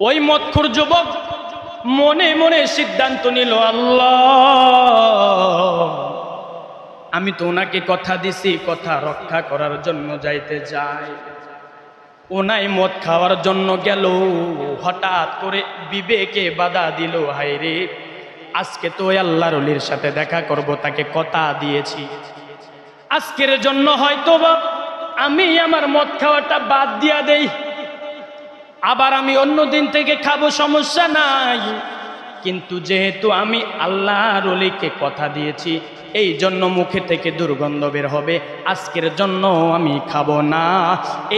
ওই মদখোর যুবক মনে মনে সিদ্ধান্ত নিল, আল্লাহ আমি তো ওনাকে কথা দিছি, কথা রক্ষা করার জন্য যাইতে যাই। ওনাই মদ খাওয়ার জন্য গেল, হঠাৎ করে বিবেকে বাধা দিল, হায় রে আজকে তো ওই আল্লাহর ওলির সাথে দেখা করব, তাকে কথা দিয়েছি, আজকের জন্য হয়তো বা আমি আমার মদ খাওয়াটা বাদ দিয়া দেই, আবার আমি অন্য দিন থেকে খাবো, সমস্যা নাই। কিন্তু যেহেতু আমি আল্লাহর ওলিকে কথা দিয়েছি, এই জন্য মুখে থেকে দুর্গন্ধ বের হবে, আজকের জন্য আমি খাবো না।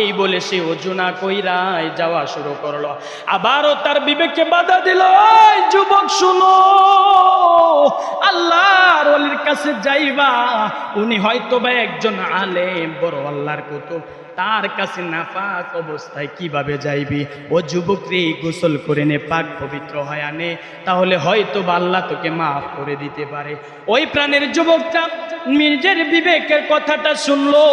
এই বলে সে ওযু না কইরাই যাওয়া শুরু করলো। আবারও তার বিবেকে বাধা দিল, ওই যুবক শুনো, আল্লাহর ওলির কাছে যাইবা, উনি হয়তো বা একজন আলেম, বড় আল্লাহর কুতুব, তার কাছে নাপাক অবস্থায় কিভাবে যাইবি? ও যুবক রে, গোসল করে নে, পাক পবিত্র হয় আনে, তাহলে হয়তো বা আল্লাহ তোকে মাফ করে দিতে পারে। ওই প্রাণের যুবকটা নিজের বিবেকের কথাটা শুনলো,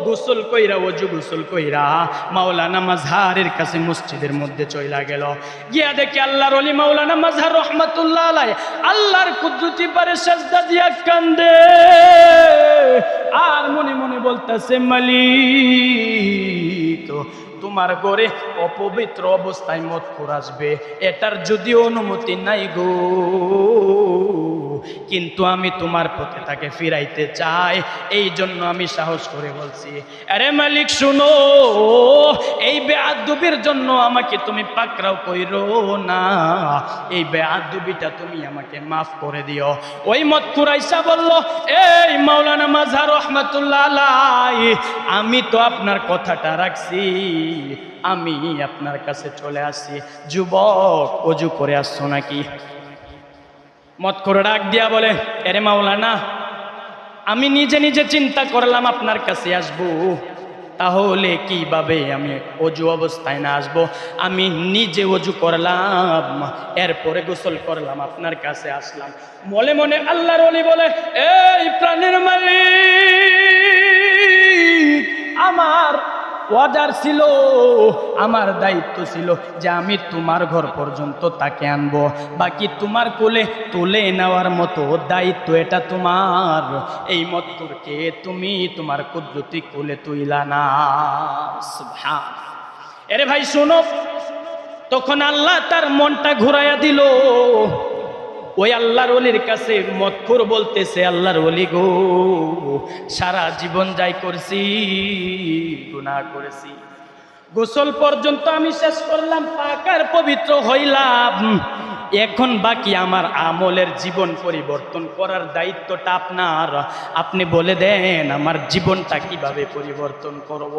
গোসল কইরা, ওযু গোসল কইরা মাওলানা মাজহারের কাছে মসজিদের মধ্যে চইলা গেল। গিয়া দেখে আল্লাহর ওলি মাওলানা মাজহার রহমাতুল্লাহ আলাইহি আল্লাহর কুদরতি পারে সিজদা দিয়া কান্দে, আর মনে মনে বলতেছে, মালিক তোমার ঘরে অপবিত্র অবস্থায় মদখোর আসবে, এটার যদিও অনুমতি নাই গো, কিন্তু আমি তোমার পথে তাকে ফিরাইতে চাই, এই জন্য আমি সাহস করে বলছি। আরে মালিক শুনো, এই বেয়াদবির জন্য আমাকে তুমি পাকড়াও কইরো না, এই বেয়াদবিটা তুমি আমাকে মাফ করে দিও। ওই মদখোর আইসা বলল, এই মাওলানা মাজহার রহমাতুল্লাহ আলাইহি, আমি তো আপনার কথাটা রাখছি, আমি আপনার কাছে চলে আসছি। যুবক, ওযু করে আসছো নাকি? মদখোর ডাক দিয়া বলে, আরে মাওলানা, আমি নিজে নিজে চিন্তা করলাম আপনার কাছে আসবো, তাহলে কিভাবে আমি ওযু অবস্থায় না আসবো? আমি নিজে ওযু করলাম, এরপরে গোসল করলাম, আপনার কাছে আসলাম। মনে মনে আল্লাহর ওলি বলে, এই প্রাণের মালিক, আমার ওয়াদার ছিল, আমার দায়িত্ব ছিল যে আমি তোমার ঘর পর্যন্ত তাকে আনবো, বাকি তোমার কোলে তুলে নেওয়ার মতো দায়িত্ব এটা তোমার। এই মদখোরকে তুমি তোমার কুদরতি কোলে তুইলা না। সুবহান। আরে ভাই শোনো, তখন আল্লাহ তার মনটা ঘুরাইয়া দিল। ওই আল্লাহর ওলির কাছে মদখোর বলতেছে, আল্লাহর ওলি গো, সারা জীবন যাই করছি, গুনাহ করেছি, গোসল পর্যন্ত আমি শেষ করলাম, পাক আর পবিত্র হইলাম, এখন বাকি আমার আমলের জীবন পরিবর্তন করার দায়িত্বটা আপনার। আপনি বলে দেন আমার জীবনটা কিভাবে পরিবর্তন করব।